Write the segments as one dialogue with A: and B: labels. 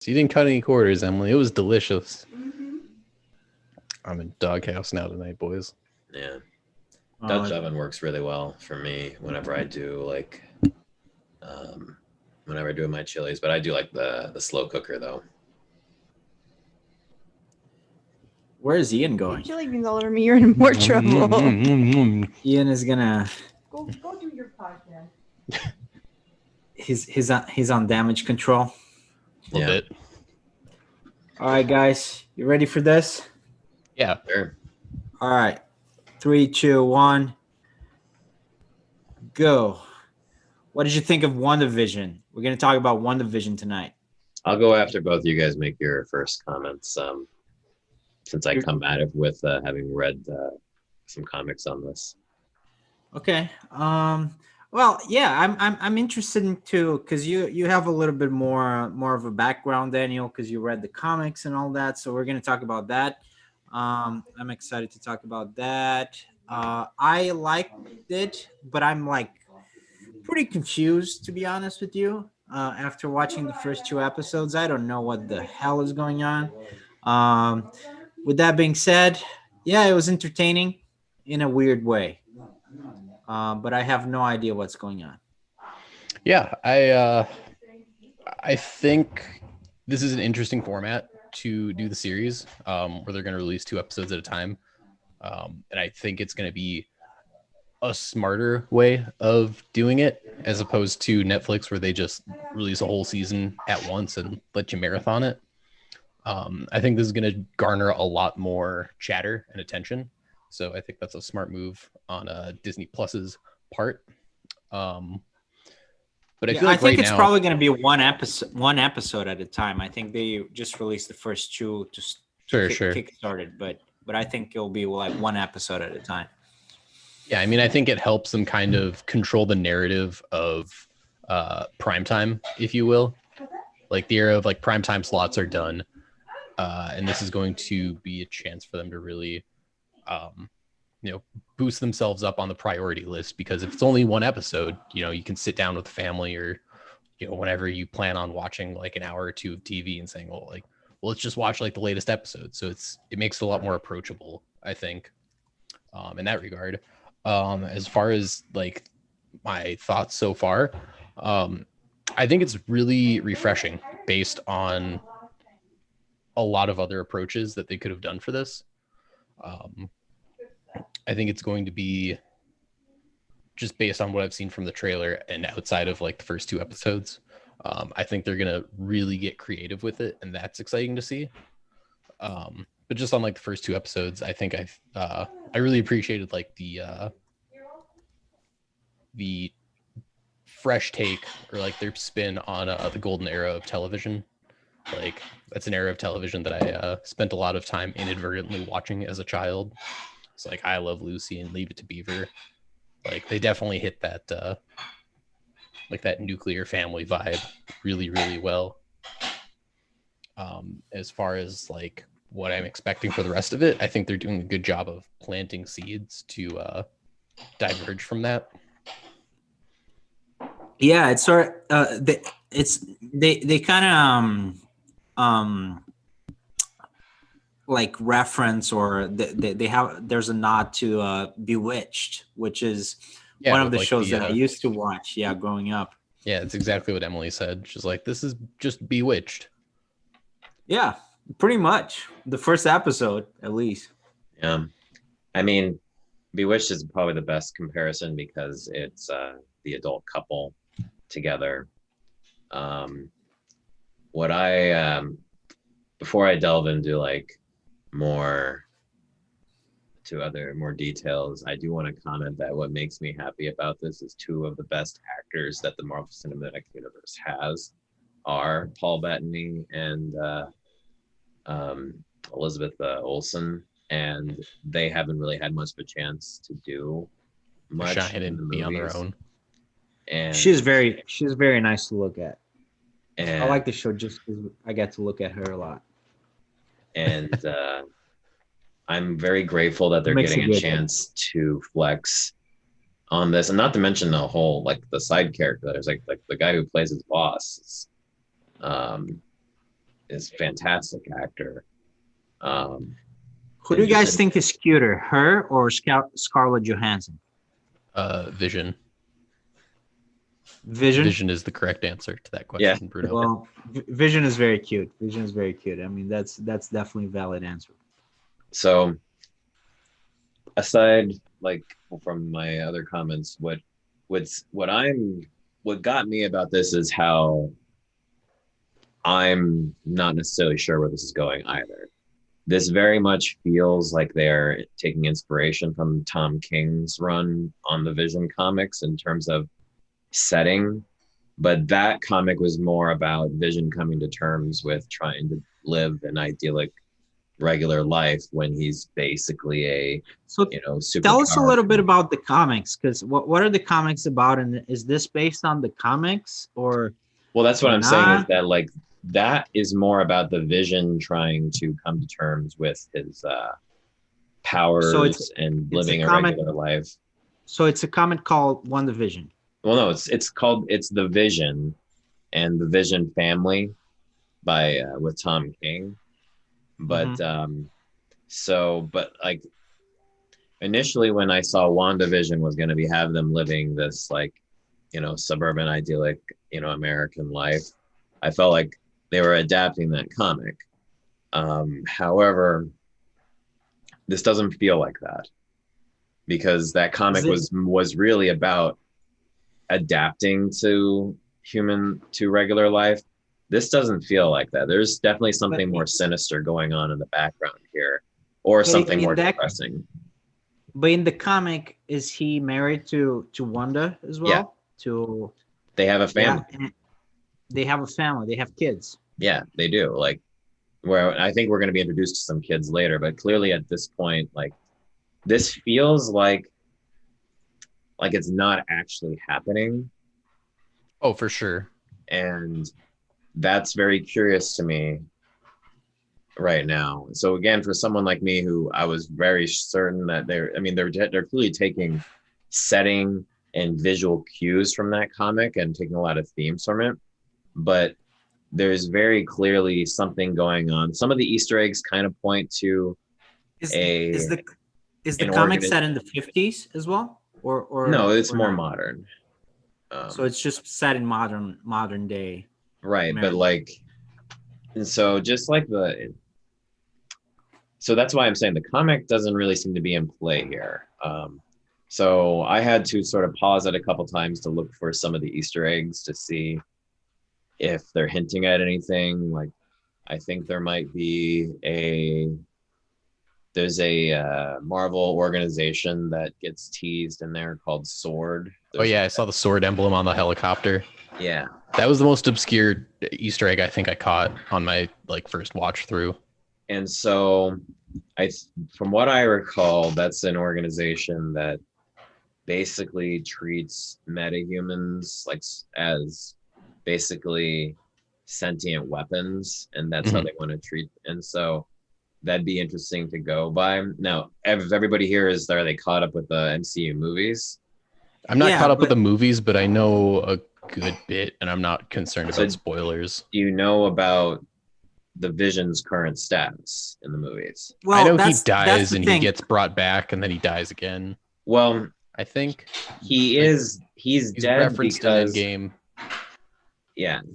A: So you didn't cut any quarters, Emily. It was delicious.
B: Mm-hmm.
A: I'm in doghouse now tonight, boys.
C: Yeah.
D: Uh,
C: Dutch oven works really well for me whenever I do like whenever I do my chilies, but I do like the slow cooker though.
D: where is Ian going?
B: Chili beans all over me. You're in more trouble.
D: Ian is gonna.
B: Go do your podcast.
D: He's on damage control.
A: A little bit.
D: All right, guys, you ready for this?
A: Yeah.
C: Sure.
D: All right, 3, 2, 1, go. What did you think of WandaVision? We're gonna talk about WandaVision tonight.
C: I'll go after both of you guys make your first comments. Since I come at it with having read some comics on this.
D: Okay. Well, yeah, I'm interested in too because you have a little bit more of a background, Daniel, because you read the comics and all that. So we're gonna talk about that. I'm excited to talk about that. I liked it, but I'm like pretty confused to be honest with you. After watching the first 2 episodes, I don't know what the hell is going on. With that being said, yeah, it was entertaining in a weird way. But I have no idea what's going on.
A: Yeah, I think this is an interesting format to do the series, where they're going to release 2 episodes at a time, and I think it's going to be a smarter way of doing it as opposed to Netflix, where they just release a whole season at once and let you marathon it. I think this is going to garner a lot more chatter and attention. So I think that's a smart move on Disney Plus's part. But I feel like
D: I think
A: right
D: it's
A: now,
D: probably going to be one episode at a time. I think they just released the first 2 to kick started, but I think it'll be like one episode at a time.
A: Yeah, I mean, I think it helps them kind of control the narrative of primetime, if you will. Like the era of like primetime slots are done. And this is going to be a chance for them to really, boost themselves up on the priority list, because if it's only one episode, you can sit down with the family or, whenever you plan on watching like an hour or 2 of TV and saying, well, let's just watch like the latest episode. So it makes it a lot more approachable, I think, in that regard. As far as like my thoughts so far, I think it's really refreshing based on a lot of other approaches that they could have done for this. I think it's going to be, just based on what I've seen from the trailer and outside of like the first 2 episodes, I think they're going to really get creative with it, and that's exciting to see. But just on like the first 2 episodes, I think I really appreciated like the fresh take, or like their spin on the golden era of television. Like that's an era of television that I spent a lot of time inadvertently watching as a child. It's like I Love Lucy and Leave It to Beaver. Like they definitely hit that like that nuclear family vibe really, really well. As far as like what I'm expecting for the rest of it, I think they're doing a good job of planting seeds to diverge from that.
D: Yeah, it's sort of they kind of like reference, or they have, there's a nod to Bewitched, which is one of the like shows that I used to watch growing up.
A: Yeah, it's exactly what Emily said. She's like, this is just Bewitched.
D: Yeah, pretty much the first episode at least.
C: Yeah, I mean, Bewitched is probably the best comparison because it's the adult couple together. What I before I delve into like more details, I do want to comment that what makes me happy about this is 2 of the best actors that the Marvel Cinematic Universe has are Paul Bettany and Elizabeth Olsen, and they haven't really had much of a chance to do much
A: shine and be on their own.
C: And
D: she's very nice to look at.
C: And
D: I like the show just because I get to look at her a lot.
C: And I'm very grateful that they're getting a chance to flex on this, and not to mention the whole like the side character. There's like the guy who plays his boss. is fantastic actor.
D: Who do
C: And
D: you
C: just
D: guys think is cuter, her or Scarlett Johansson?
A: Vision.
D: Vision.
A: Vision is the correct answer to that
C: Yeah.
A: question, Bruno.
D: Well, Vision is very cute. Vision is very cute. I mean, that's definitely a valid answer.
C: So aside like from my other comments, what got me about this is how I'm not necessarily sure where this is going either. This very much feels like they're taking inspiration from Tom King's run on the Vision comics in terms of setting, but that comic was more about Vision coming to terms with trying to live an idyllic regular life when he's basically a
D: So
C: super
D: tell us a little bit
C: powerful.
D: about the comics, because what are the comics about, and is this based on the comics or
C: Well, that's what I'm saying is
D: not?
C: that like that is more about the Vision trying to come to terms with his
D: So
C: powers and
D: it's a
C: living a
D: comic.
C: regular life.
D: So it's a comic called Wandavision.
C: Well, no, it's the Vision and the Vision Family by with Tom King. But
D: Mhm.
C: but like initially when I saw WandaVision was going to be have them living this like suburban idyllic American life, I felt like they were adapting that comic. However, this doesn't feel like that because that
D: Is
C: comic
D: it?
C: was really about adapting to regular life. This doesn't feel like that. There's definitely
D: But
C: something more sinister going on in the background here, or
D: but
C: something more
D: in that
C: depressing.
D: but in the comic, is he married to Wanda as
C: Yeah,
D: well? To
C: they have a
D: Yeah,
C: family.
D: and they have a family. They have kids.
C: Yeah, they do. Like, where I think we're going to be introduced to some kids later, but clearly at this point, like, this feels like it's not actually happening,
A: Oh, for sure.
C: and that's very curious to me right now. So again, for someone like me who I was very certain that they're clearly taking setting and visual cues from that comic and taking a lot of themes from it, but there's very clearly something going on. Some of the Easter eggs kind of point to
D: Is
C: a
D: is the is the
C: an
D: comic
C: organ.
D: set in the 50s as well,
C: No, it's
D: or
C: more
D: not?
C: modern.
D: So it's just set in modern day
C: Right, but
D: America.
C: like, and so just like so that's why I'm saying the comic doesn't really seem to be in play here. So I had to sort of pause it a couple times to look for some of the Easter eggs to see if they're hinting at anything. Like, I think there might be there's a Marvel organization that gets teased in there called Sword.
A: Oh
C: There's
A: yeah, I saw the sword emblem on the helicopter.
C: yeah,
A: That was the most obscure Easter egg I think I caught on my like first watch through.
C: and so I, from what I recall, that's an organization that basically treats metahumans like as basically sentient weapons, and that's how
A: Mhm.
C: they want to treat. And so that'd be interesting to go by. Now, if everybody here are they caught up with the MCU movies?
A: I'm not
D: Yeah,
A: caught up with
D: but
A: the movies, but I know a good bit, and I'm not concerned
C: So
A: about spoilers.
C: do you know about the Vision's current status in the movies?
A: I
D: well,
A: know he
D: that's
A: dies
D: the
A: and he
D: thing.
A: gets brought back, and then he dies again.
C: Well,
A: I think like
C: he's
A: he's
C: dead
A: referenced in
C: because
A: Endgame.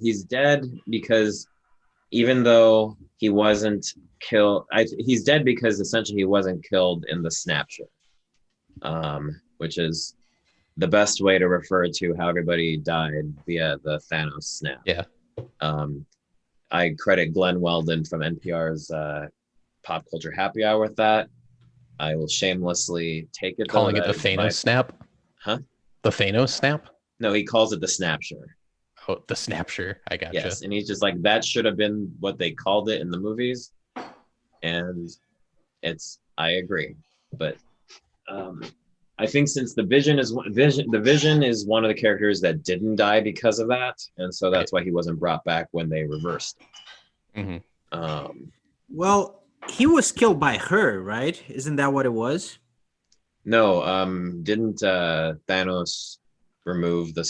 C: he's dead because even though he wasn't killed, he's dead because essentially he wasn't killed in the snapshot, which is the best way to refer to how everybody died via the Thanos snap.
A: Yeah,
C: Um, I credit Glenn Weldon from NPR's Pop Culture Happy Hour with that. I will shamelessly take it though.
A: calling it the Thanos snap.
C: Huh?
A: The Thanos snap.
C: No, he calls it the snapshot.
A: Oh, the snapshire. I gotcha.
C: Yes, and he's just like that should have been what they called it in the movies, and I agree, but I think since the Vision is one of the characters that didn't die because of that, and so that's why he wasn't brought back when they reversed.
A: Mm-hmm.
D: Well, he was killed by her, right? Isn't that what it was?
C: No, didn't Thanos remove the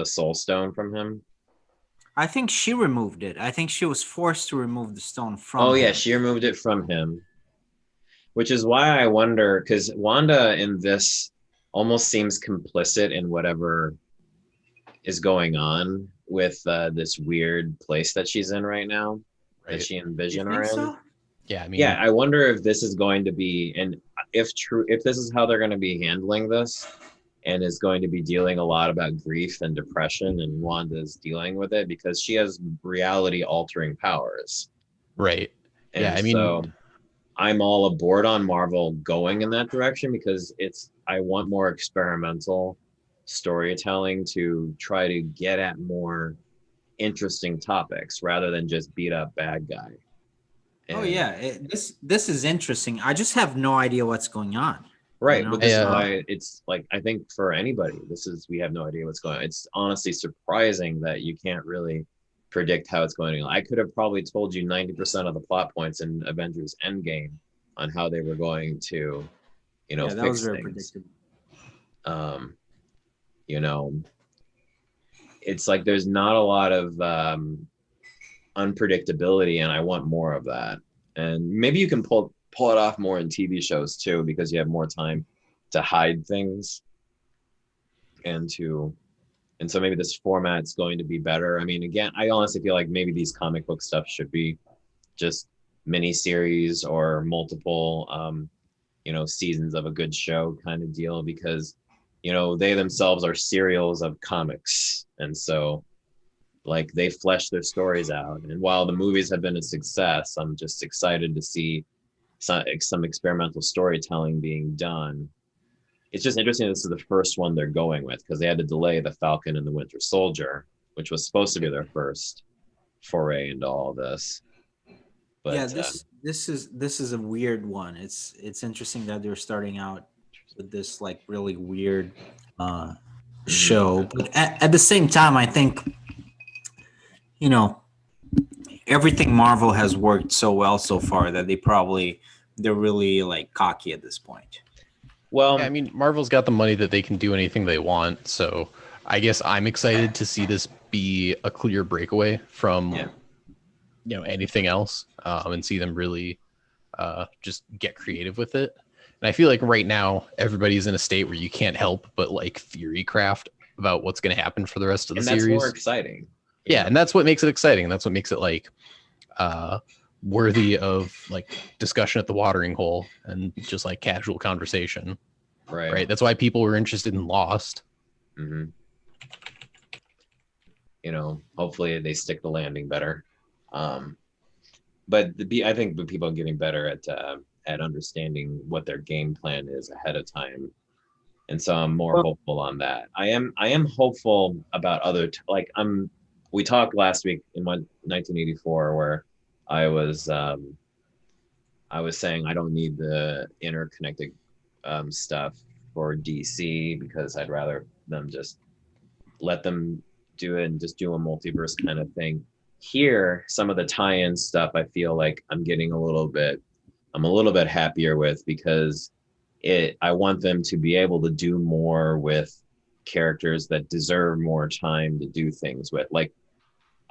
C: Soul Stone from him?
D: I think she removed it. I think she was forced to remove the stone from
C: Oh yeah,
D: him.
C: she removed it from him, which is why I wonder, because Wanda in this almost seems complicit in whatever is going on with this weird place that she's in right now, that
A: Right.
C: she and
D: You
C: Vision are
D: think
C: in.
D: so?
A: Yeah, I
C: Yeah,
A: mean,
C: I wonder if this is going to be, and if true, if this is how they're going to be handling this, and is going to be dealing a lot about grief and depression, and Wanda's dealing with it because she has reality altering powers.
A: right. Yeah,
C: And
A: I mean,
C: so I'm all aboard on Marvel going in that direction because I want more experimental storytelling to try to get at more interesting topics rather than just beat up bad guy.
D: Oh
C: And
D: yeah, this is interesting. I just have no idea what's going on. You
C: right, but
D: know,
C: this is
A: I,
C: why it's like I think for anybody, we have no idea what's going on. It's honestly surprising that you can't really predict how it's going. I could have probably told you 90% of the plot points in Avengers Endgame on how they were going to,
D: yeah, that was
C: fix
D: very
C: things.
D: predictable.
C: Um, you know, it's like there's not a lot of unpredictability, and I want more of that. And maybe you can pull it off more in TV shows too, because you have more time to hide things and to and so maybe this format's going to be better. I mean, again, I honestly feel like maybe these comic book stuff should be just mini series or multiple seasons of a good show kind of deal, because they themselves are serials of comics, and so like they flesh their stories out. And while the movies have been a success, I'm just excited to see some experimental storytelling being done. It's just interesting this is the first one they're going with, because they had to delay the Falcon and the Winter Soldier, which was supposed to be their first foray into all this.
D: Yeah,
C: But
D: this is a weird one. It's interesting that they're starting out with this like really weird uh
C: mhm.
D: show, but at the same time, I think you know everything Marvel has worked so well so far that they're really like cocky at this point.
A: yeah, I
C: Well,
A: mean, Marvel's got the money that they can do anything they want. So I guess I'm excited to see this be a clear breakaway from
C: yeah,
A: anything else, and see them really just get creative with it. And I feel like right now everybody's in a state where you can't help but like theory craft about what's going to happen for the rest of the
C: and that's more
A: series.
C: exciting.
A: Yeah, and that's what makes it exciting. That's what makes it like uh worthy of like discussion at the watering hole and just like casual conversation,
C: Right.
A: right? That's why people were interested in Lost.
C: hmm Hopefully they stick the landing better. Um, but I think the people are getting better at understanding what their game plan is ahead of time, and so I'm more hopeful on that. I am hopeful about we talked last week in 1984 where I was saying I don't need the interconnected stuff for DC, because I'd rather them just let them do it and just do a multiverse kind of thing. Here, some of the tie-in stuff I feel like I'm a little bit happier with, because I want them to be able to do more with characters that deserve more time to do things with. Like,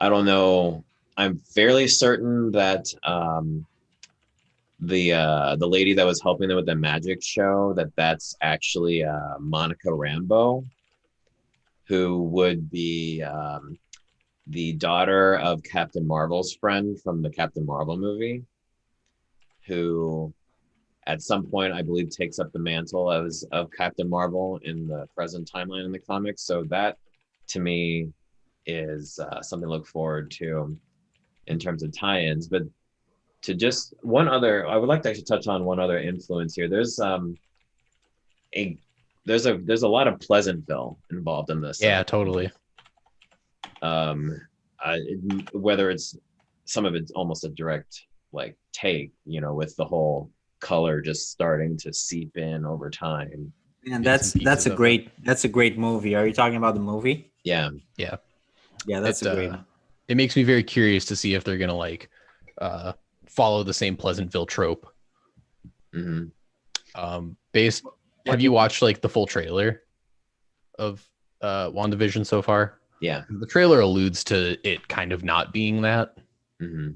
C: I don't know, I'm fairly certain that the lady that was helping them with the magic show, that's actually Monica Rambeau, who would be the daughter of Captain Marvel's friend from the Captain Marvel movie, who at some point I believe takes up the mantle of Captain Marvel in the present timeline in the comics. So that to me is something to look forward to in terms of tie-ins. But to just one other, I would like to actually touch on one other influence here. A there's a lot of Pleasantville involved in this.
A: Yeah, totally.
C: Um, Whether it's some of it's almost a direct like take, with the whole color just starting to seep in over time.
D: And
A: Bits and pieces of it.
D: that's a great movie. Are you talking about the movie?
C: Yeah,
A: Yeah,
D: Yeah, that's
A: it
D: a great.
A: it makes me very curious to see if they're gonna like uh follow the same Pleasantville trope.
C: hmm
A: Based,
D: What
A: have
D: do
A: you
D: you
A: watched like the full trailer of WandaVision so far?
C: Yeah.
A: The trailer alludes to it kind of not being that.
C: Hmm.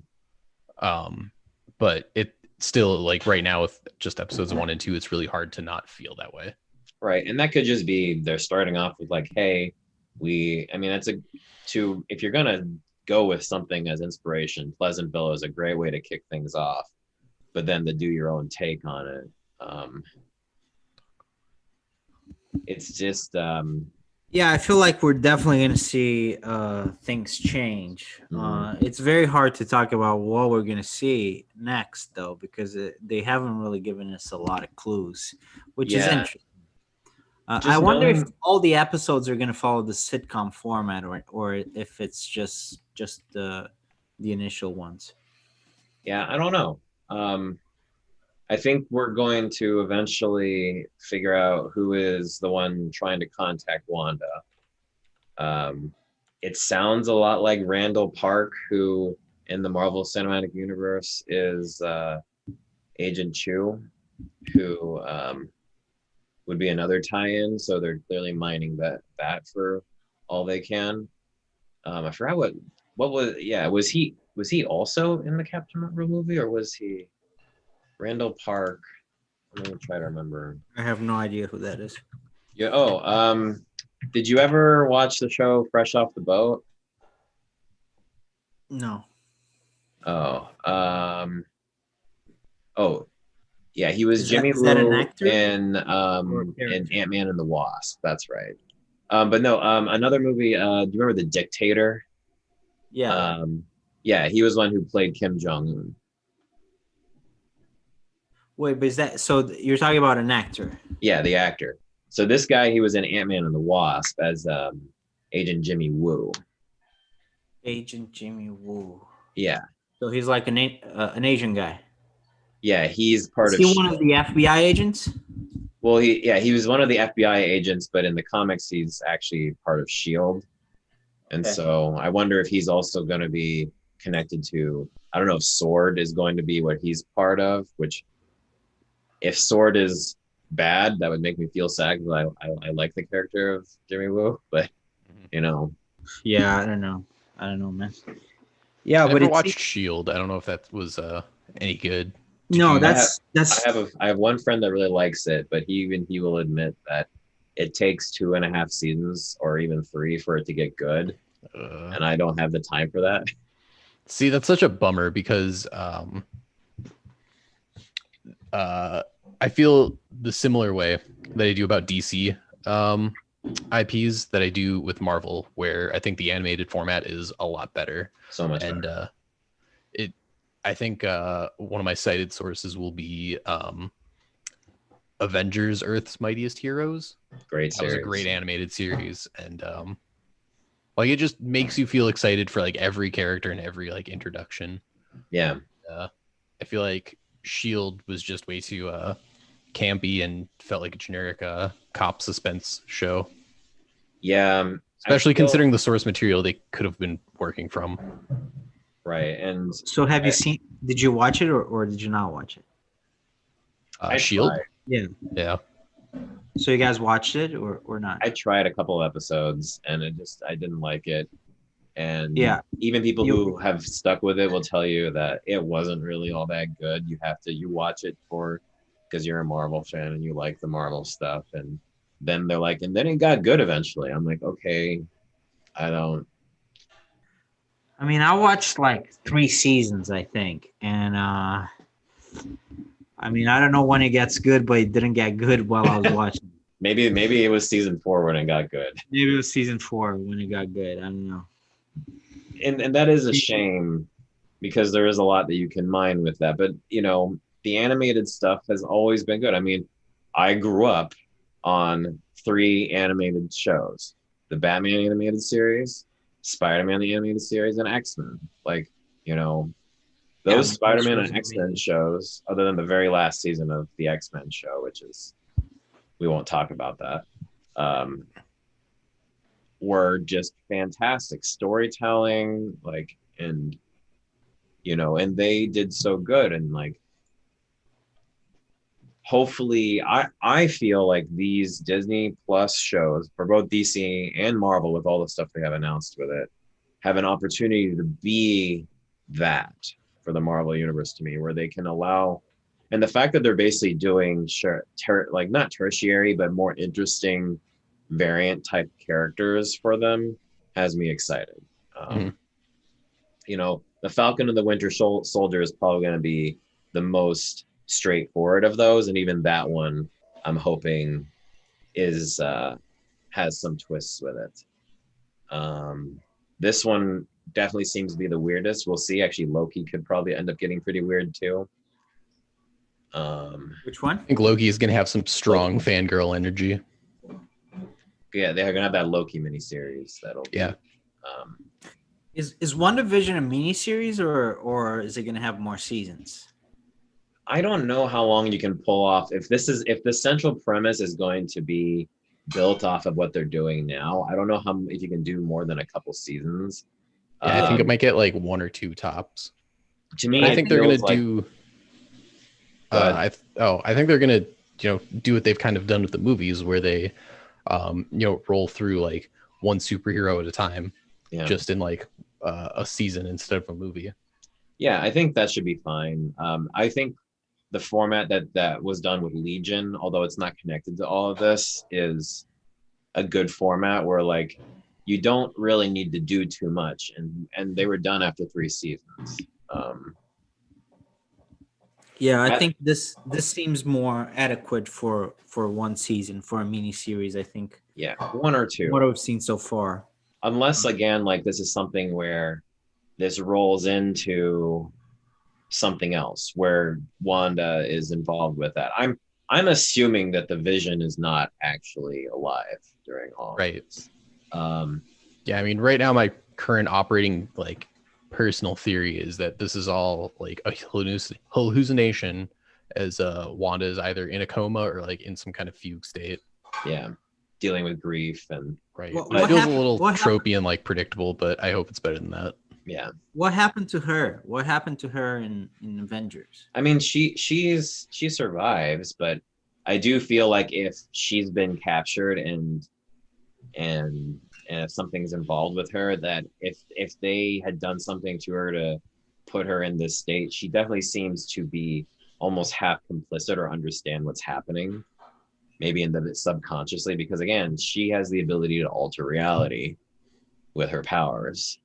A: But it still, like, right now with just episodes 1 and 2, it's really hard to not feel that way.
C: Right. And that could just be they're starting off with like, hey, that's if you're going to go with something as inspiration, Pleasantville is a great way to kick things off, but then to do your own take on it. It's just,
D: Yeah, I feel like we're definitely going to see things change. It's very hard to talk about what we're going to see next, though, because they haven't really given us a lot of clues, which is
C: Yeah.
D: interesting. I
C: Just
D: wonder if
C: knowing-
D: all the episodes are going to follow the sitcom format, or if it's just the initial ones.
C: yeah, I don't know. I think we're going to eventually figure out who is the one trying to contact Wanda. It sounds a lot like Randall Park, who in the Marvel Cinematic Universe is Agent Chu, who would be another tie-in. So they're clearly mining that for all they can. I forgot what was was he also in the Captain Marvel movie, or was he Randall Park? Let me try to remember.
D: I have no idea who that is.
C: Yeah. Oh, did you ever watch the show Fresh Off the Boat?
D: No.
C: Oh, oh, yeah. He was Jimmy
D: Is that an
C: Woo
D: actor?
C: in
D: character?
C: Ant-Man and the Wasp. That's right. But no, another movie. Do you remember The Dictator?
D: Yeah.
C: Yeah, he was one who played Kim Jong-un.
D: Wait, but is that so? You're talking about an actor?
C: Yeah, the actor. So this guy, he was in Ant-Man and the Wasp as Agent Jimmy Woo.
D: Agent Jimmy Woo.
C: Yeah,
D: So he's like an Asian guy.
C: yeah, he's part
D: Is
C: of.
D: he one of the FBI agents?
C: Well, he was one of the FBI agents, but in the comics, he's actually part of Shield. And
D: Okay.
C: so I wonder if he's also going to be connected to. I don't know if Sword is going to be what he's part of. Which, if Sword is bad, that would make me feel sad because I like the character of Jimmy Woo, but you know.
D: Yeah, I don't know, man. Yeah,
A: I
D: but
A: never
D: it's
A: watched Shield. I don't know if that was any good.
D: no.
A: you-
D: That's
C: I have one friend that really likes it, but he will admit that it takes 2.5 seasons or even 3 for it to get good, and I don't have the time for that.
A: See, that's such a bummer because I feel the similar way that I do about DC IPs that I do with Marvel, where I think the animated format is a lot better.
C: So much
A: And
C: better.
A: I think one of my cited sources will be Avengers: Earth's Mightiest Heroes.
C: Great
A: That was a
C: series.
A: great animated series, and like it just makes you feel excited for like every character and every like introduction.
C: Yeah.
A: I feel like Shield was just way too campy and felt like a generic cop suspense show.
C: Yeah.
A: Especially considering the source material they could have been working from.
C: Right. And
D: so. Have you seen? Did you watch it or did you not watch it?
C: I
A: Shield?
C: tried.
A: Yeah.
D: So you guys watched it or not?
C: I tried a couple episodes and I didn't like it. And
D: Yeah.
C: even people who have stuck with it will tell you that it wasn't really all that good. You watch it because you're a Marvel fan and you like the Marvel stuff. And then they're like, and then it got good eventually. I'm like, okay, I don't.
D: I mean, I watched like 3 seasons, I think, and I mean, I don't know when it gets good, but it didn't get good while I was watching.
C: Maybe it was season 4 when it got good.
D: Maybe it was season 4 when it got good. I don't know.
C: And that is a shame because there is a lot that you can mine with that. But the animated stuff has always been good. I mean, I grew up on 3 animated shows: the Batman animated series, Spider-Man the animated series, and X-Men. Like, those Spider-Man and X-Men shows, other than the very last season of the X-Men show, which is, we won't talk about that, were just fantastic storytelling, like, and they did so good. And like, hopefully, I feel like these Disney Plus shows for both DC and Marvel, with all the stuff they have announced with it, have an opportunity to be that for the Marvel universe to me, where they can allow, and the fact that they're basically doing like not tertiary but more interesting variant type characters for them has me excited. You know, the Falcon and the Winter Soldier is probably going to be the most straightforward of those, and even that one I'm hoping is has some twists with it. This one definitely seems to be the weirdest. We'll see. Actually, Loki could probably end up getting pretty weird too.
D: Which one?
A: I think Loki is going to have some strong fangirl energy.
C: Yeah, they're gonna have that Loki miniseries. That'll be,
A: Yeah.
D: Is WandaVision a miniseries or is it going to have more seasons?
C: I don't know how long you can pull off if the central premise is going to be built off of what they're doing now. I don't know if you can do more than a couple seasons.
A: Yeah, I think it might get like 1 or 2 tops.
C: To me,
A: I think they're going to
C: like,
A: do. I think they're going to do what they've kind of done with the movies, where they roll through like one superhero at a time, just in like a season instead of a movie.
C: Yeah, I think that should be fine. I think the format that was done with Legion, although it's not connected to all of this, is a good format where like you don't really need to do too much, and they were done after 3 seasons.
D: I think this seems more adequate for one season, for a mini series. I think
C: 1 or 2.
D: What I've seen so far,
C: unless again, like this is something where this rolls into something else where Wanda is involved with that. I'm assuming that the Vision is not actually alive during all
A: right.
C: of this.
A: Yeah, I mean, right now my current operating like personal theory is that this is all like a hallucination, as Wanda is either in a coma or like in some kind of fugue state.
C: Yeah, dealing with grief and
A: right.
D: What
A: It feels
D: happened-
A: a little
D: what
A: tropey and like predictable, but I hope it's better than that.
C: Yeah.
D: What happened to her? What happened to her in Avengers?
C: I mean, she survives, but I do feel like if she's been captured and if something's involved with her, that if they had done something to her to put her in this state, she definitely seems to be almost half complicit or understand what's happening, maybe in the subconsciously, because again, she has the ability to alter reality with her powers.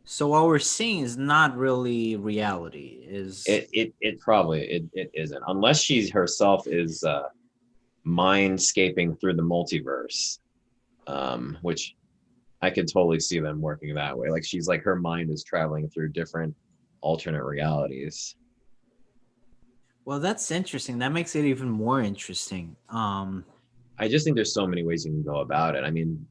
D: So what we're seeing is not really reality.
C: It probably isn't, unless she herself is mindscaping through the multiverse, which I could totally see them working that way. Like she's like, her mind is traveling through different alternate realities.
D: Well, that's interesting. That makes it even more interesting.
C: I just think there's so many ways you can go about it. I mean,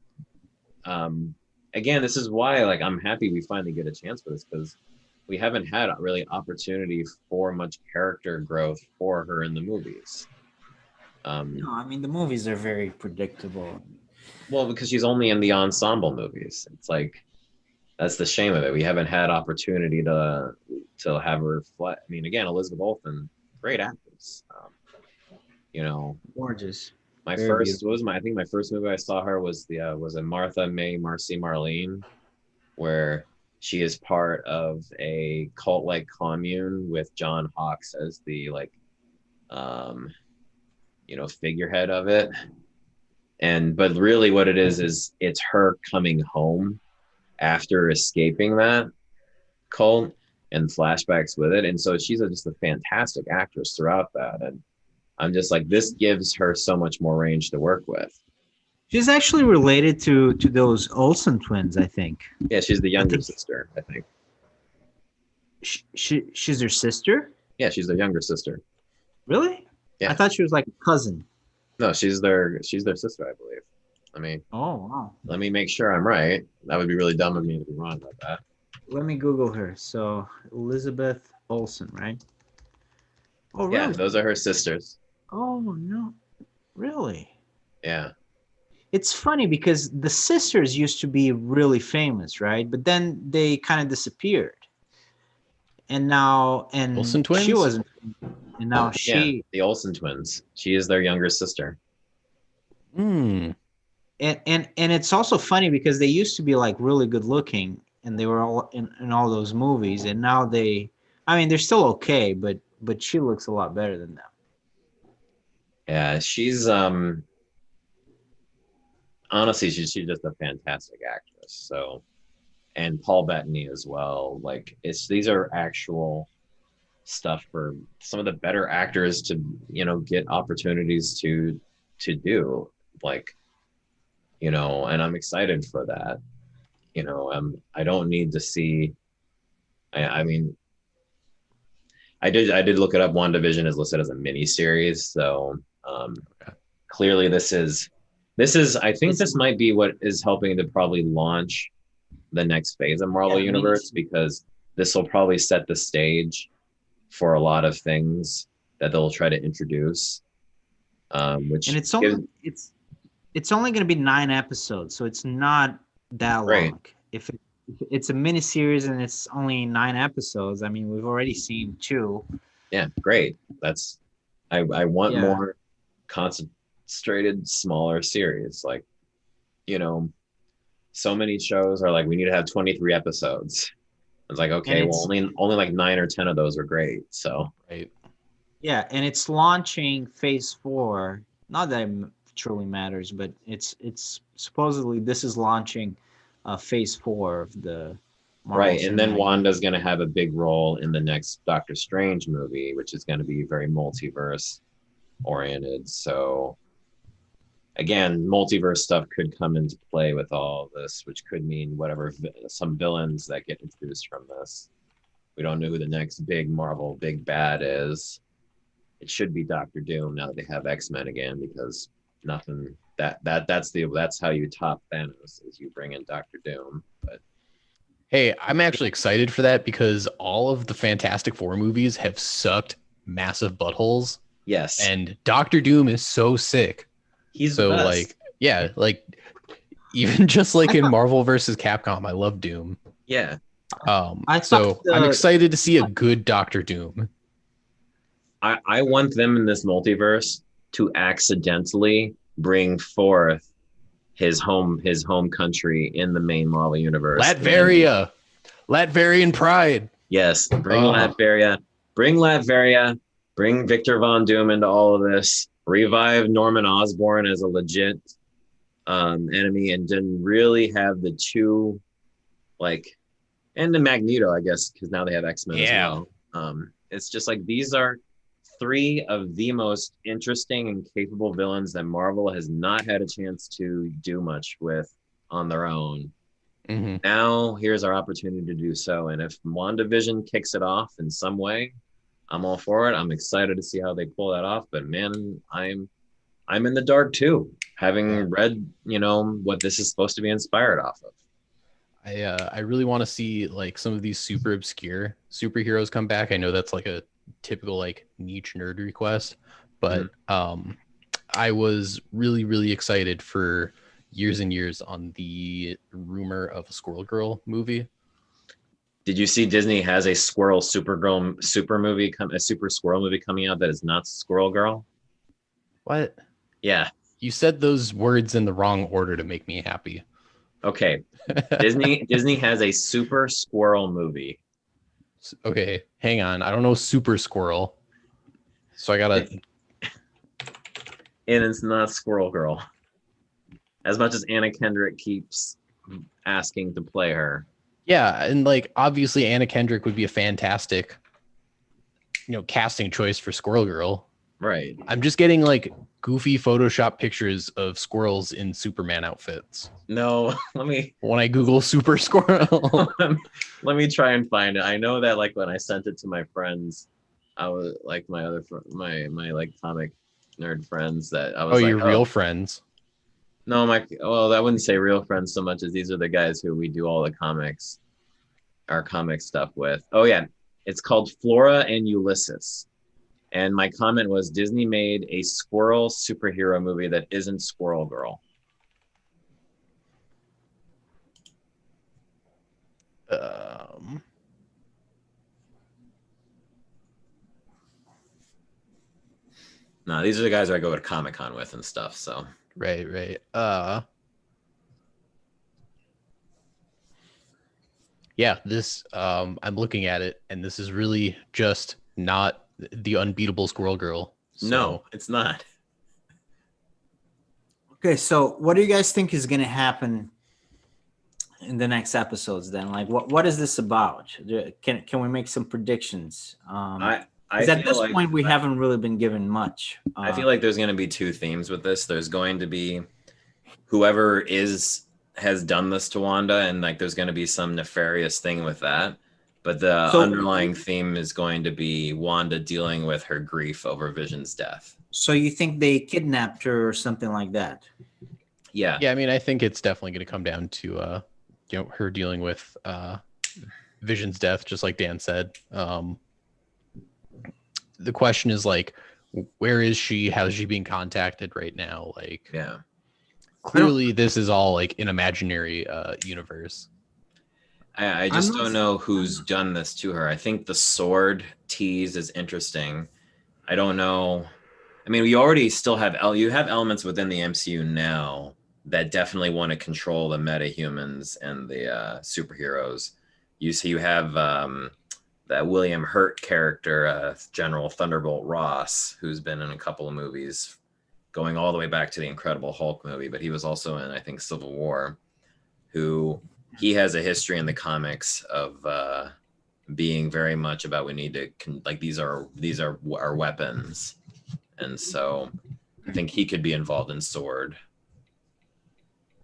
C: again, this is why like I'm happy we finally get a chance for this, because we haven't had really opportunity for much character growth for her in the movies.
D: No, I mean the movies are very predictable.
C: Well, because she's only in the ensemble movies. It's like that's the shame of it. We haven't had opportunity to have her. I mean, again, Elizabeth Olsen, great actress.
D: Gorgeous.
C: My
D: Very
C: first
D: beautiful.
C: I think my first movie I saw her was a Martha May Marcy Marlene, where she is part of a cult-like commune with John Hawkes as the figurehead of it. But really what it is it's her coming home after escaping that cult and flashbacks with it. And so she's just a fantastic actress throughout that. And I'm just like, this gives her so much more range to work with.
D: She's actually related to those Olsen twins, I think.
C: Yeah, she's the younger sister, I think.
D: She's her sister?
C: Yeah, she's their younger sister.
D: Really?
C: Yeah.
D: I thought she was like a cousin.
C: No, she's their sister, I believe. I mean,
D: Oh, wow.
C: let me make sure I'm right. That would be really dumb of me to be wrong about that.
D: Let me Google her. So Elizabeth Olsen, right? Oh, really?
C: Yeah, those are her sisters.
D: Oh, no. Really?
C: Yeah.
D: It's funny because the sisters used to be really famous, right? But then they kind of disappeared. And now,
A: Olsen twins?
D: she wasn't. and now
C: Yeah,
D: she
C: the Olsen twins. She is their younger sister.
A: Hmm.
D: and it's also funny because they used to be like really good looking and they were all in all those movies, and now I mean they're still okay, but she looks a lot better than them.
C: Yeah, she's honestly she's just a fantastic actress. So, and Paul Bettany as well. Like these are actual stuff for some of the better actors to get opportunities to do, like, and I'm excited for that. I don't need to see. I mean, I did look it up. WandaVision is listed as a mini series, so clearly this is I think this might be what is helping to probably launch the next phase of Marvel Universe, because this will probably set the stage for a lot of things that they'll try to introduce. Which
D: And it's only going to be 9 episodes, so it's not that
C: Right.
D: long. If it's a mini series and it's only 9 episodes, I mean we've already seen 2.
C: Yeah, great. That's I want
D: Yeah.
C: more concentrated, smaller series. Like, you know, so many shows are like, we need to have 23 episodes. It's like, okay, well, only like 9 or 10 of those are great. So
A: Right.
D: Yeah, and it's launching phase 4. Not that it truly matters, but it's supposedly this is launching phase 4 of the Marvel
C: right. And then
D: Cinematic
C: Wanda's
D: Universe.
C: gonna have a big role in the next Doctor Strange movie, which is gonna be very multiverse oriented. So again, multiverse stuff could come into play with all this, which could mean whatever some villains that get introduced from this. We don't know who the next big Marvel big bad is. It should be Doctor Doom now that they have X-Men again, because nothing that's how you top Thanos, is you bring in Doctor Doom. But
A: Hey, I'm actually excited for that because all of the Fantastic Four movies have sucked massive buttholes,
C: yes,
A: and Doctor Doom is so sick.
C: he's the
A: So
C: best.
A: like, yeah, like even just like
D: I
A: in
D: thought-
A: Marvel versus Capcom, I love Doom.
C: Yeah,
D: I
A: So
D: thought
A: I'm excited to see a good Doctor Doom.
C: I want them in this multiverse to accidentally bring forth his home country in the main Marvel universe.
A: Latveria, Latverian pride.
C: Yes, bring Latveria, bring Victor Von Doom into all of this, revive Norman Osborn as a legit enemy, and then really have the two, like, and the Magneto, I guess, because now they have X-Men as well. It's just like these are 3 of the most interesting and capable villains that Marvel has not had a chance to do much with on their own.
A: Mm-hmm.
C: Now here's our opportunity to do so. And if WandaVision kicks it off in some way, I'm all for it. I'm excited to see how they pull that off. But man, I'm in the dark too, having read, what this is supposed to be inspired off of.
A: I really want to see like some of these super obscure superheroes come back. I know that's like a typical like niche nerd request, but I was really excited for years and years on the rumor of a Squirrel Girl movie.
C: Did you see Disney has a Squirrel Supergirl a Super Squirrel movie coming out that is not Squirrel Girl?
A: What?
C: Yeah.
A: You said those words in the wrong order to make me happy.
C: Okay. Disney has a Super Squirrel movie.
A: Okay, hang on. I don't know Super Squirrel. So I gotta.
C: And it's not Squirrel Girl. As much as Anna Kendrick keeps asking to play her.
A: Yeah, and like obviously Anna Kendrick would be a fantastic, casting choice for Squirrel Girl.
C: Right.
A: I'm just getting like goofy Photoshop pictures of squirrels in Superman outfits.
C: No,
A: when I Google Super Squirrel.
C: Let me try and find it. I know that like when I sent it to my friends, I was like my other my like comic nerd friends, that I was
A: your real friends.
C: No, I wouldn't say real friends so much as these are the guys who we do all the comics, our comic stuff with. Oh yeah, it's called Flora and Ulysses. And my comment was, Disney made a squirrel superhero movie that isn't Squirrel Girl. No, these are the guys I go to Comic-Con with and stuff. So
A: Right. Yeah, this I'm looking at it, and this is really just not the unbeatable Squirrel Girl. So,
C: no, it's not.
D: Okay, so what do you guys think is going to happen in the next episodes? Then, like, what is this about? Can we make some predictions?
C: I
D: Because at
C: feel
D: this
C: like
D: point, we haven't really been given much.
C: I feel like there's going to be two themes with this. There's going to be whoever has done this to Wanda, and like there's going to be some nefarious thing with that. But the underlying theme is going to be Wanda dealing with her grief over Vision's death.
D: So you think they kidnapped her or something like that?
C: Yeah.
A: I mean, I think it's definitely going to come down to her dealing with Vision's death, just like Dan said. The question is like, where is she? How is she being contacted right now? Like,
C: Yeah.
A: Clearly, this is all like an imaginary universe.
C: I just don't know who's done this to her. I think the sword tease is interesting. I don't know. I mean, we already still have you have elements within the MCU now that definitely want to control the metahumans and the superheroes. You have that William Hurt character, General Thunderbolt Ross, who's been in a couple of movies, going all the way back to the Incredible Hulk movie, but he was also in, I think, Civil War, who he has a history in the comics of being very much about we need to like these are our weapons, and so I think he could be involved in Sword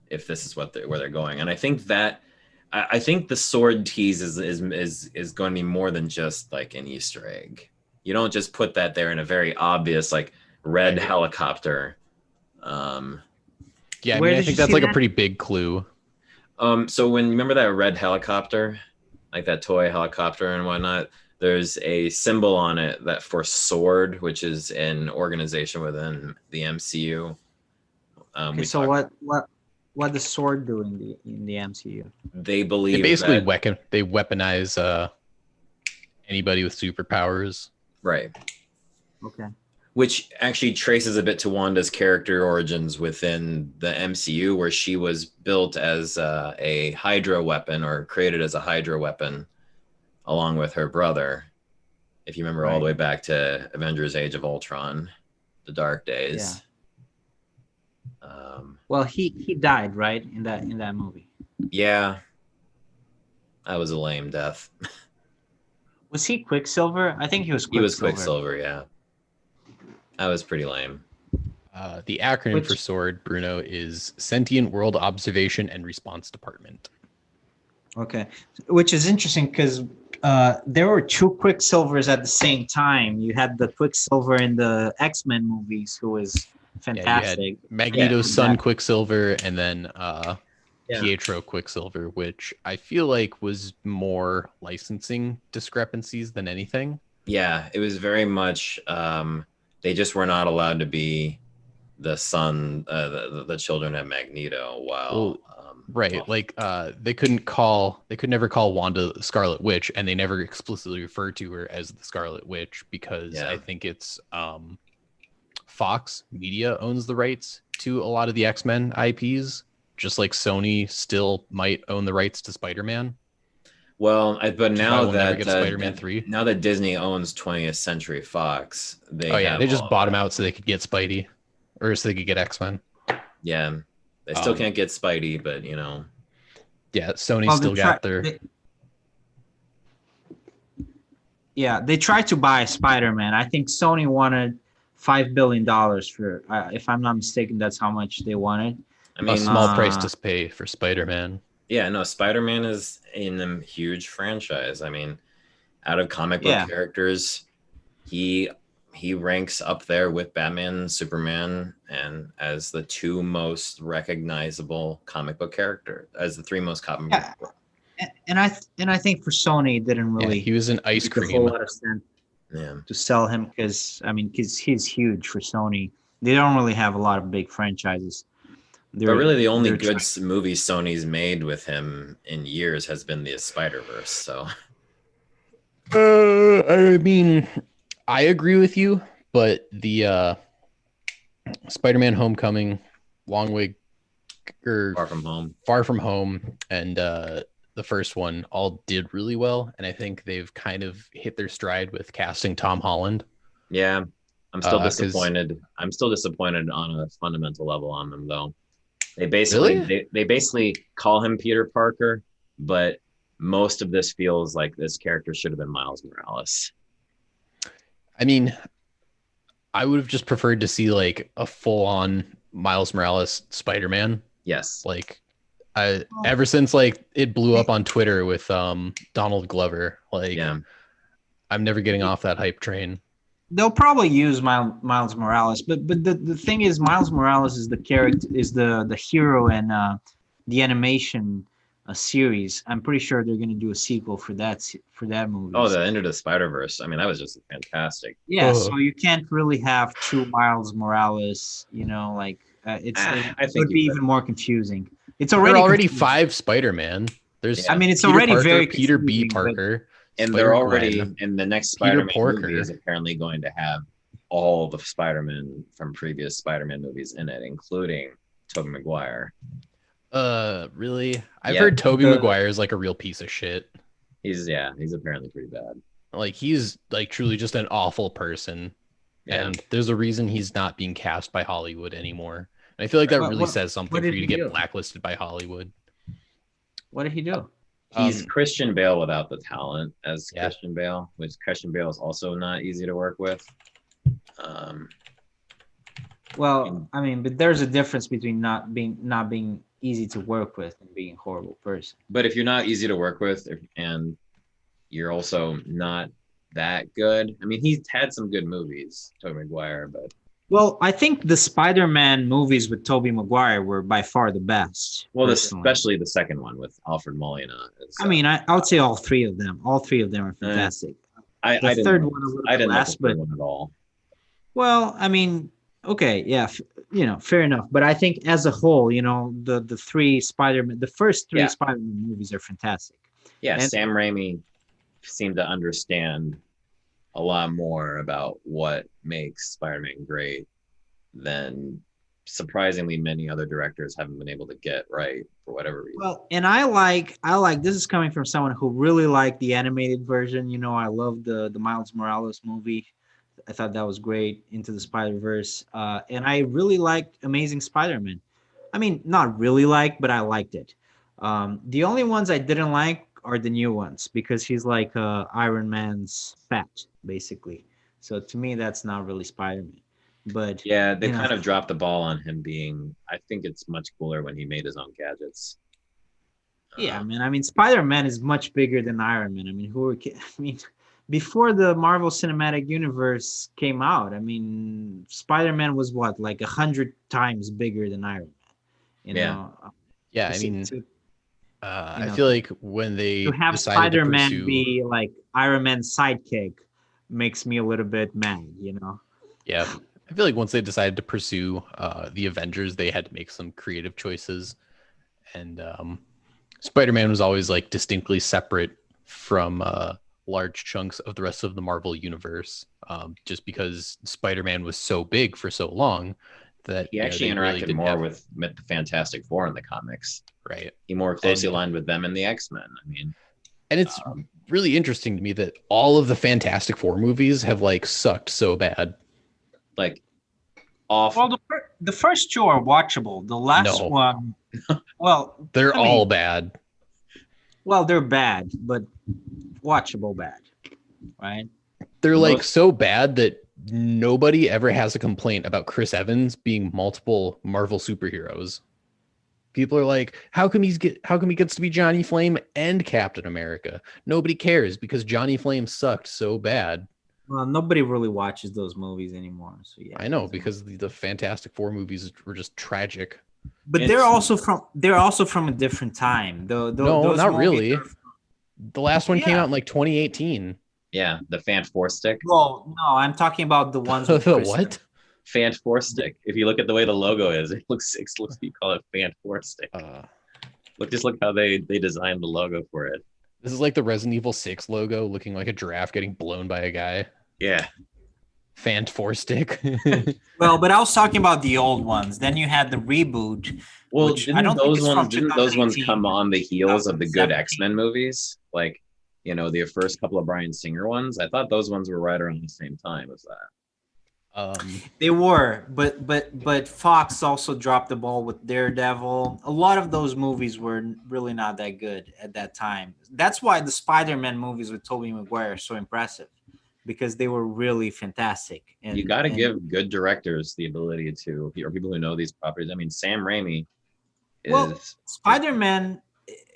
C: if this is where they're going. And I think the Sword tease is going to be more than just like an Easter egg. You don't just put that there in a very obvious like red helicopter.
A: I mean, I think that's like a pretty big clue.
C: So when you remember that red helicopter, like that toy helicopter and whatnot, there's a symbol on it that for Sword, which is an organization within the MCU.
D: So what does Sword do in the MCU?
C: They believe
A: they basically weaponize anybody with superpowers.
C: Right.
D: Okay.
C: Which actually traces a bit to Wanda's character origins within the MCU, where she was built as a Hydra weapon or created as a Hydra weapon along with her brother. If you remember all the way back to Avengers Age of Ultron, the Dark Days.
D: Yeah. Well, he died, right, in that movie.
C: Yeah. That was a lame death.
D: Was he Quicksilver? I think he was Quicksilver.
C: He was Quicksilver, yeah. That was pretty lame.
A: The acronym for Sword, Bruno, is Sentient World Observation and Response Department.
D: Okay, which is interesting because there were two Quicksilvers at the same time. You had the Quicksilver in the X-Men movies, who was fantastic.
A: You had Magneto's son Quicksilver, and then Pietro Quicksilver, which I feel like was more licensing discrepancies than anything.
C: Yeah, it was very much... they just were not allowed to be the son, the children of Magneto. While
A: they could never call Wanda Scarlet Witch, and they never explicitly refer to her as the Scarlet Witch because I think it's Fox Media owns the rights to a lot of the X-Men IPs, just like Sony still might own the rights to Spider-Man.
C: Well, but now that
A: Spider-Man 3.
C: Now that Disney owns 20th Century Fox,
A: they just bought them out so they could get Spidey, or so they could get X-Men.
C: Yeah, they still can't get Spidey, but you know.
A: Yeah, Sony still got their.
D: They tried to buy Spider-Man. I think Sony wanted $5 billion for. If I'm not mistaken, that's how much they wanted.
A: I mean, a small price to pay for Spider-Man.
C: Yeah, no, Spider-Man is in a huge franchise. I mean, out of comic book characters, he ranks up there with Batman and Superman, and as the two most recognizable comic book character, as the three most comic book.
D: And I think for Sony, it didn't really.
A: He was an ice cream.
D: A whole lot of sense to sell him because he's huge for Sony. They don't really have a lot of big franchises.
C: But really, the only good movie Sony's made with him in years has been the Spider-Verse. So,
A: I mean, I agree with you, but the Spider-Man: Homecoming, Long Way or
C: Far From Home.
A: and the first one all did really well, and I think they've kind of hit their stride with casting Tom Holland.
C: Yeah, I'm still
A: 'cause-
C: disappointed. I'm still disappointed on a fundamental level on them, though. They basically
A: Really?
C: they basically call him Peter Parker, but most of this feels like this character should have been Miles Morales.
A: I mean, I would have just preferred to see like a full-on Miles Morales Spider-Man.
C: Yes.
A: Like, ever since like it blew up on Twitter with Donald Glover, like
C: Yeah.
A: I'm never getting off that hype train.
D: They'll probably use Miles Morales, but the thing is, Miles Morales is the character, is the hero in the animation series. I'm pretty sure they're going to do a sequel for that movie.
C: Oh, the Into the Spider-Verse. I mean, that was just fantastic.
D: Yeah,
A: Oh.
D: so you can't really have two Miles Morales. You know, like it would be even more confusing. It's
A: There are already
D: confusing.
A: 5 Spider-Man. There's
D: I mean, it's
A: Peter
D: already
A: Parker,
D: very
A: Peter B.
D: confusing, but-
A: Parker,
C: And they're
A: Spider-Gwen.
C: already in the next
A: Peter
C: Spider-Man
A: Porker.
C: movie is apparently going to have all the Spider-Man from previous Spider-Man movies in it, including Tobey Maguire.
A: Really? I've
C: Yeah.
A: heard Tobey Maguire is like a real piece of shit.
C: He's apparently pretty bad.
A: Like he's like truly just an awful person.
C: Yeah.
A: And there's a reason he's not being cast by Hollywood anymore. And I feel like that really says something for
D: did
A: you to
D: he
A: get
D: do?
A: blacklisted by Hollywood.
D: What did he do?
C: He's Christian Bale without the talent as
A: Yeah.
C: Christian Bale, which Christian Bale is also not easy to work with.
D: Well, I mean, but there's a difference between not being easy to work with and being a horrible person.
C: But if you're not easy to work with and you're also not that good, I mean, he's had some good movies, Tobey Maguire, but
D: Well, I think the Spider-Man movies with Tobey Maguire were by far the best. personally.
C: especially the second one with Alfred Molina.
D: I mean, I would say all three of them. All three of them are fantastic.
C: I
D: The
C: didn't,
D: third one a little
C: I
D: bit
C: didn't like
D: less,
C: the
D: but
C: third one at all.
D: well, I mean, okay, yeah, fair enough. But I think as a whole, the three Spider-Man, the first three
C: Yeah.
D: Spider-Man movies are fantastic.
C: Yeah,
D: And-
C: Sam Raimi seemed to understand a lot more about what makes Spider-Man great than surprisingly many other directors haven't been able to get right for whatever reason.
D: Well, and I like this is coming from someone who really liked the animated version. I love the Miles Morales movie. I thought that was great. Into the Spider-Verse, and I really liked Amazing Spider-Man. I mean, not really like, but I liked it. The only ones I didn't like are the new ones because he's like Iron Man's fat, basically. So to me, that's not really Spider-Man. But
C: Yeah, they kind of dropped the ball on him being. I think it's much cooler when he made his own gadgets.
D: yeah, man. I mean, Spider-Man is much bigger than Iron Man. I mean, before the Marvel Cinematic Universe came out, I mean, Spider-Man was what, like 100 times bigger than Iron Man.
A: Yeah, I mean, I feel like when they
D: To have
A: decided
D: Spider-Man
A: to pursue,
D: be like Iron Man's sidekick makes me a little bit mad.
A: yeah, I feel like once they decided to pursue the Avengers, they had to make some creative choices, and Spider-Man was always like distinctly separate from large chunks of the rest of the Marvel universe, just because Spider-Man was so big for so long that
C: He actually
A: they really
C: interacted
A: didn't
C: more
A: have-
C: with the Fantastic Four in the comics.
A: right.
C: He more closely aligned with them in the X-Men. I mean,
A: And it's really interesting to me that all of the Fantastic Four movies have like sucked so bad.
C: like off.
D: Well, the first two are watchable. The last
A: No.
D: one, well,
A: They're
D: I mean,
A: all bad.
D: well, they're bad, but watchable bad, right?
A: They're like
C: most-
A: so bad that nobody ever has a complaint about Chris Evans being multiple Marvel superheroes. People are like, how come he gets to be Johnny Flame and Captain America? Nobody cares because Johnny Flame sucked so bad.
D: Well, nobody really watches those movies anymore. So yeah,
A: I know because the Fantastic Four movies were just tragic.
D: but
C: It's-
D: they're also from a different time.
A: No,
D: Those
A: not
D: movies
A: really.
D: are-
A: The last one came
D: Yeah.
A: out in like 2018.
C: Yeah, the Fant Four Stick.
D: Well, no, I'm talking about the ones.
A: The
D: with Chris
A: what?
D: Evans.
C: Fant Four Stick. If you look at the way the logo is, it looks you call it Fant Four Stick. Look how they designed the logo for it.
A: This is like the Resident Evil 6 logo looking like a giraffe getting blown by a guy.
C: Yeah.
A: Fant Four Stick.
D: Well, but I was talking about the old ones. Then you had the reboot,
C: Well,
D: which I don't think is from
C: didn't those ones
D: 2018.
C: come on the heels of the good
D: 2017.
C: X-Men movies? Like, the first couple of Bryan Singer ones. I thought those ones were right around the same time as that.
D: They were, but Fox also dropped the ball with Daredevil. A lot of those movies were really not that good at that time. That's why the Spider-Man movies with Tobey Maguire are so impressive, because they were really fantastic. And
C: You got to
D: and-
C: give good directors the ability to, or people who know these properties. I mean, Sam Raimi
D: well,
C: is
D: Spider-Man,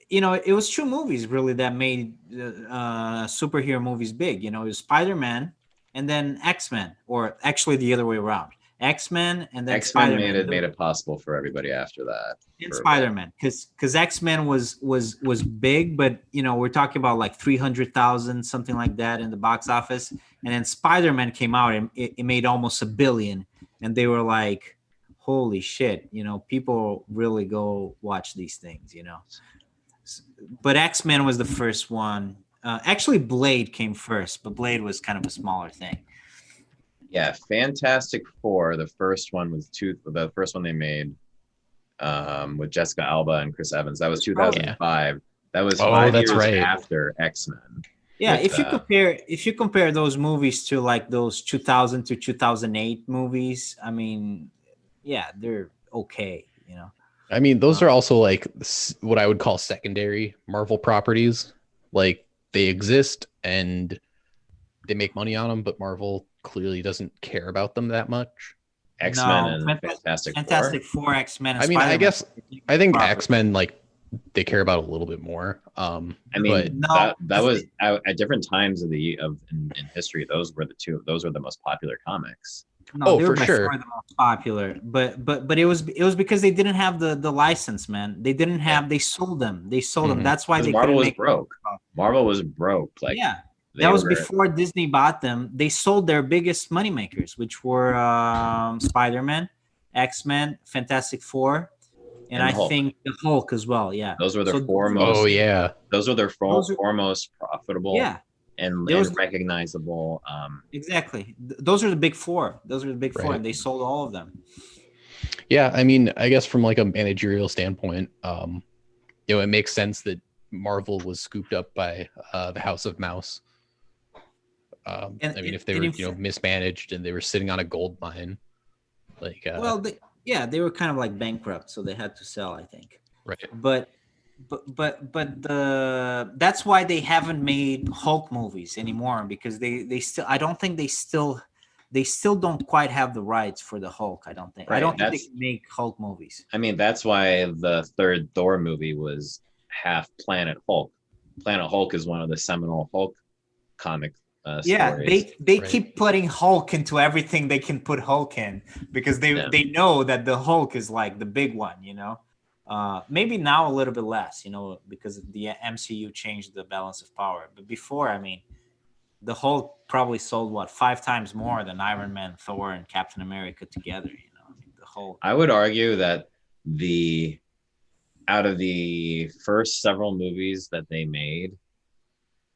D: it was two movies really that made superhero movies big. It was Spider-Man and then X-Men, or actually the other way around. X-Men and then
C: X-Men
D: Spider-Man.
C: made it possible for everybody after that.
D: In
C: for a bit.
D: Spider-Man, because X-Men was big, but we're talking about like 300,000, something like that in the box office, and then Spider-Man came out and it made almost $1 billion, and they were like, holy shit, people really go watch these things. But X-Men was the first one. Actually, Blade came first, but Blade was kind of a smaller thing.
C: Yeah, Fantastic Four. The first one was the first one they made with Jessica Alba and Chris Evans. That was 2005. That was 5 years after X-Men.
D: Yeah,
C: With,
D: if you compare those movies to like those 2000 to 2008 movies, I mean, yeah, they're okay.
A: I mean, those are also like what I would call secondary Marvel properties. Like they exist and they make money on them, but Marvel clearly doesn't care about them that much.
C: X-Men and Fantastic
D: Four, X-Men. And
A: I mean,
D: Spider-Man.
A: I think X-Men, like, they care about a little bit more.
C: I mean, that was at different times in history. Those were the most popular comics.
D: No, they were by far the most popular, but it was because they didn't have the license, man. They didn't have. They sold them. That's why
C: Marvel was broke. Marvel was broke. Like,
D: yeah, that was before Disney bought them. They sold their biggest moneymakers, which were Spider-Man, X-Men, Fantastic Four, and I think the Hulk as well. Yeah,
C: those were their foremost.
A: Oh yeah,
C: those were their foremost profitable.
D: Yeah.
C: And recognizable.
D: Exactly. Those are the big four. And they sold all of them.
A: Yeah, I mean, I guess from like a managerial standpoint, it makes sense that Marvel was scooped up by the House of Mouse. I mean, if they were mismanaged and they were sitting on a gold mine, like
D: they were kind of like bankrupt, so they had to sell, I think.
A: Right.
D: But that's why they haven't made Hulk movies anymore, because they still don't quite have the rights for the Hulk. I don't think they can make Hulk movies. I
C: mean, that's why the third Thor movie was half Planet Hulk. Planet Hulk is one of the seminal Hulk comic stories.
D: They keep putting Hulk into everything they can put Hulk in, because they know that the Hulk is like the big one, maybe now a little bit less, because the MCU changed the balance of power. But before, I mean, the Hulk probably sold 5 times more than Iron Man, Thor, and Captain America together. The Hulk.
C: I would argue that out of the first several movies that they made,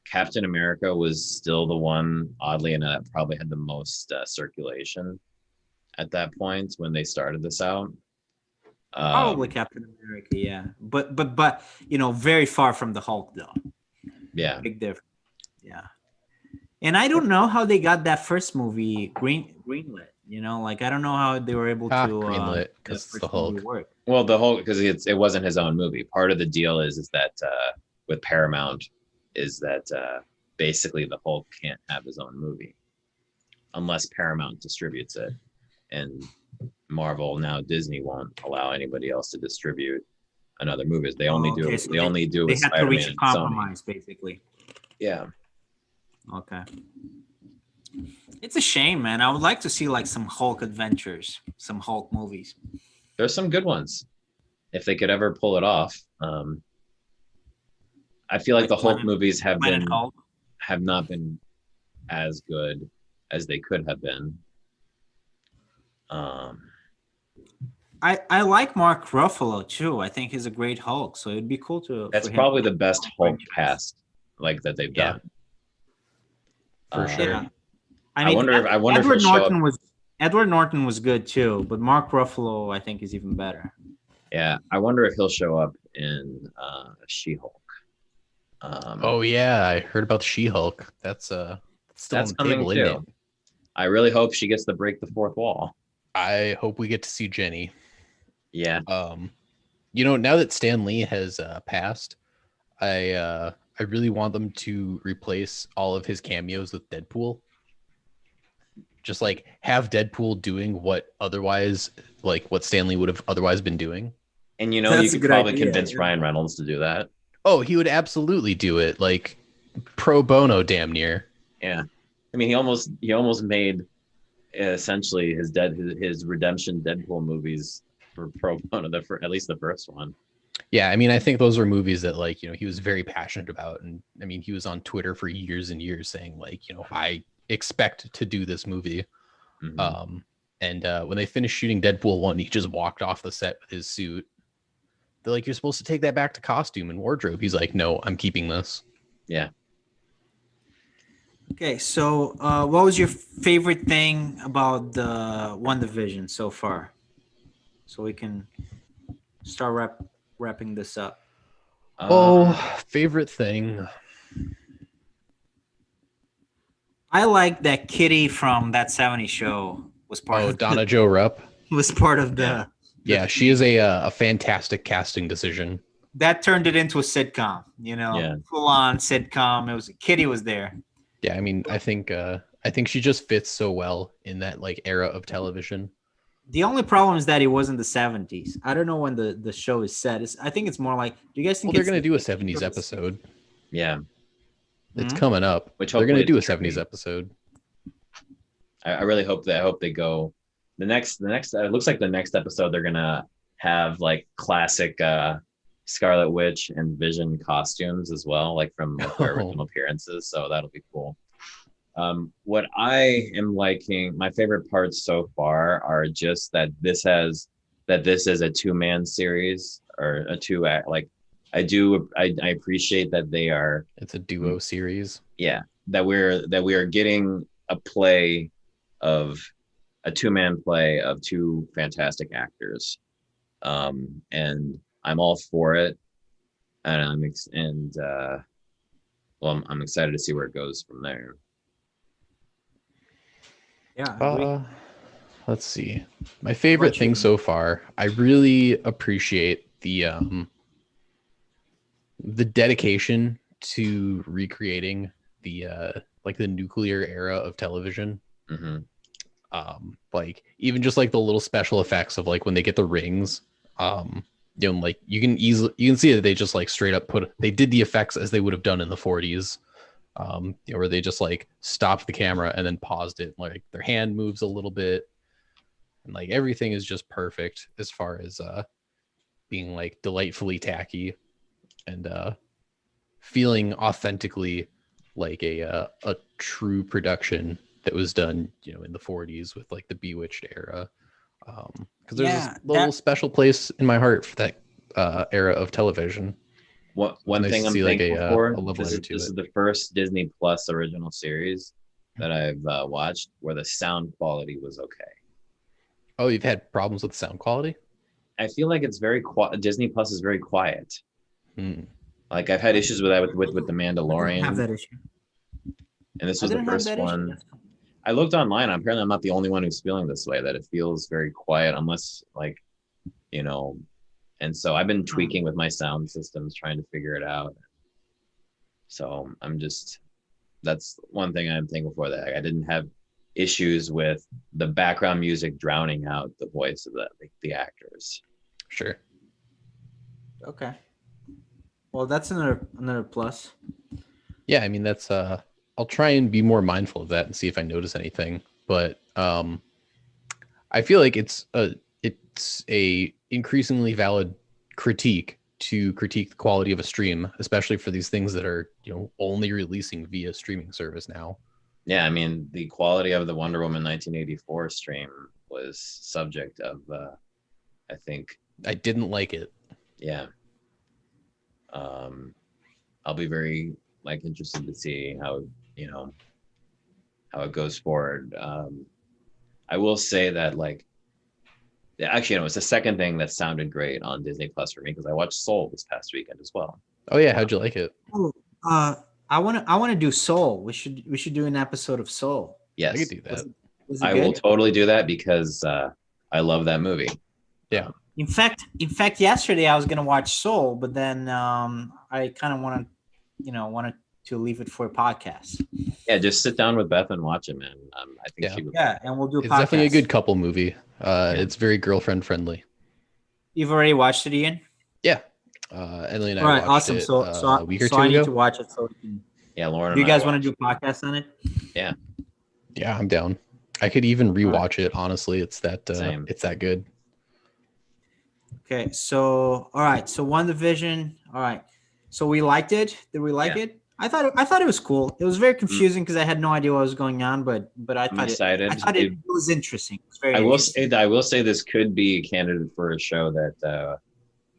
C: Captain America was still the one, oddly enough, that probably had the most circulation at that point when they started this out.
D: Probably Captain America, yeah, but very far from the Hulk, though.
C: Yeah,
D: big difference. Yeah, and I don't know how they got that first movie greenlit. I don't know how they were able to
A: greenlit because the Hulk.
C: Well, the Hulk, because it wasn't his own movie. Part of the deal is that with Paramount is that basically the Hulk can't have his own movie unless Paramount distributes it, and Marvel, now Disney, won't allow anybody else to distribute another movie. They only do it. They only do it with Spider-Man. They had to reach a compromise,
D: basically.
C: Yeah.
D: Okay. It's a shame, man. I would like to see like some Hulk adventures, some Hulk movies.
C: There's some good ones, if they could ever pull it off. I feel like the Hulk movies have not been as good as they could have been.
D: I like Mark Ruffalo too. I think he's a great Hulk, so it'd be cool to.
C: That's probably the best Hulk cast that they've done.
A: For sure. Yeah.
D: I
C: I
D: mean,
C: wonder if he'll show up.
D: Edward Norton was good too, but Mark Ruffalo I think is even better.
C: Yeah, I wonder if he'll show up in She-Hulk.
A: Oh yeah, I heard about the She-Hulk. That's still on
C: That's
A: the
C: coming
A: table, isn't it?
C: too. I really hope she gets to break the fourth wall.
A: I hope we get to see Jenny.
C: Yeah,
A: Now that Stan Lee has passed, I really want them to replace all of his cameos with Deadpool. Just like have Deadpool doing what Stan Lee would have otherwise been doing.
C: and you
D: That's a
C: could
D: good
C: probably
D: idea,
C: convince
D: yeah.
C: Ryan Reynolds to do that.
A: Oh, he would absolutely do it, like pro bono, damn near.
C: Yeah, I mean, he almost made essentially his redemption Deadpool movies for pro bono, at least the first one.
A: Yeah, I mean, I think those were movies that he was very passionate about, and I mean, he was on Twitter for years and years saying I expect to do this movie.
C: Mm-hmm.
A: And when they finished shooting Deadpool 1, he just walked off the set with his suit. They're like, you're supposed to take that back to costume and wardrobe. He's like, no, I'm keeping this.
C: Yeah.
D: Okay, so what was your favorite thing about the WandaVision so far? So we can start wrapping this up.
A: Favorite thing.
D: I like that Kitty from That 70s Show was part of
A: Donna Jo Rupp.
D: was part of the
A: Yeah, she is a fantastic casting decision.
D: that turned it into a sitcom, full on sitcom. Kitty was there.
A: Yeah, I mean, I think she just fits so well in that era of television.
D: The only problem is that it wasn't the 70s. I don't know when the show is set. I think it's more like, do you guys think
A: they're going to do a 70s episode?
C: Yeah.
A: It's coming up.
C: Which
A: they're going to do a
C: hopefully
A: 70s episode.
C: I really hope that. I hope they go the next. It looks like the next episode they're gonna have classic Scarlet Witch and Vision costumes as well, from their original appearances. So that'll be cool. What I am liking, my favorite parts so far are just that this is a 2-man series or a 2-act. I appreciate that they are.
A: It's a duo series.
C: Yeah, that we are getting a play of a 2-man play of 2 fantastic actors, and I'm all for it, and I'm excited to see where it goes from there.
D: Yeah.
A: Let's see. My favorite thing so far, I really appreciate the dedication to recreating the the nuclear era of television.
C: Mm-hmm.
A: Even just the little special effects of when they get the rings. You can see that they just straight up they did the effects as they would have done in the 40s. Where they just stopped the camera and then paused it. Their hand moves a little bit, and everything is just perfect as far as being delightfully tacky and feeling authentically like a true production that was done in the 40s with the Bewitched era, because there's this little special place in my heart for that era of television.
C: One thing I'm thankful for, this is the first Disney Plus original series that I've watched where the sound quality was okay.
A: Oh, you've had problems with sound quality?
C: I feel like it's very quiet. Disney Plus is very quiet.
A: Hmm.
C: I've had issues with that with the Mandalorian.
D: I don't have that issue.
C: And this was the first one. I looked online. Apparently, I'm not the only one who's feeling this way, that it feels very quiet, unless and so I've been tweaking with my sound systems, trying to figure it out. So that's one thing I'm thankful for, that I didn't have issues with the background music drowning out the voice of the actors.
A: Sure.
D: Okay. Well, that's another plus.
A: Yeah, I mean, that's I'll try and be more mindful of that and see if I notice anything. But I feel like it's a increasingly valid critique to critique the quality of a stream, especially for these things that are only releasing via streaming service now.
C: Yeah, I mean, the quality of the Wonder Woman 1984 stream was subject of I think
A: I didn't like it.
C: Yeah. I'll be very interested to see how how it goes forward. I will say that like actually, no, it's the second thing that sounded great on Disney Plus for me because I watched Soul this past weekend as well.
A: Oh yeah, how'd you like it?
D: Oh, I want to do Soul. We should do an episode of Soul.
C: Yes,
A: I could do that.
D: Was it
C: I
D: good?
C: will totally do that because I love that movie.
A: Yeah.
D: In fact, yesterday I was gonna watch Soul, but then I kind of wanted to leave it for a podcast.
C: Yeah, just sit down with Beth and watch it, man. I think
A: Yeah.
C: she would.
D: Yeah, and we'll do a
A: It's
D: podcast.
A: definitely a good couple movie. It's very girlfriend friendly.
D: You've already watched it, Ian?
A: Yeah. Emily and I
D: All right,
A: watched
D: awesome.
A: it
D: So
A: a week or
D: so
A: two
D: I need
A: ago.
D: to watch it. So we can...
C: Yeah, Lauren.
D: Do you
C: and I
D: guys want to
C: watched
D: do a podcast on it?
C: Yeah.
A: Yeah, I'm down. I could even rewatch it. Honestly, it's that
C: Same.
A: it's that good.
D: Okay, so all right, so WandaVision. All right, so we liked it. Did we like
C: Yeah.
D: it? I thought it was cool. It was very confusing because I had no idea what was going on, but I
C: I'm
D: thought
C: excited.
D: I thought it was interesting. It was very
C: I will say this could be a candidate for a show that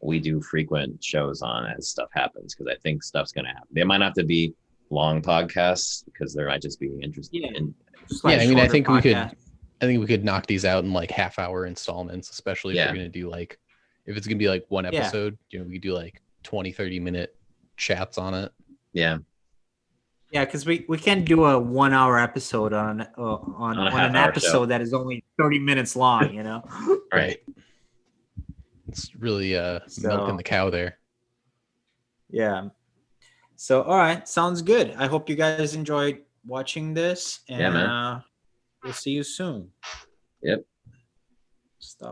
C: we do frequent shows on as stuff happens because I think stuff's gonna happen. They might not have to be long podcasts because there might just be interesting.
D: Yeah.
C: And
D: Just like
A: Yeah,
D: a
A: I mean, I
D: shorter
A: think we could.
D: podcast.
A: I think we could knock these out in like half-hour installments, especially if
C: Yeah.
A: we're gonna do like, if it's gonna be like one
D: Yeah.
A: episode, we could do like 20-30 minute chats on it.
C: yeah,
D: Yeah, because we can't do a 1 hour episode on
C: a
D: an
C: half-hour
D: episode
C: show.
D: that is only 30 minutes long.
C: right.
A: It's really
D: So-
A: milking the cow there.
D: Yeah. So all right, sounds good. I hope you guys enjoyed watching this, and
C: Yeah, man.
D: we'll see you soon.
C: Yep.
D: Stop.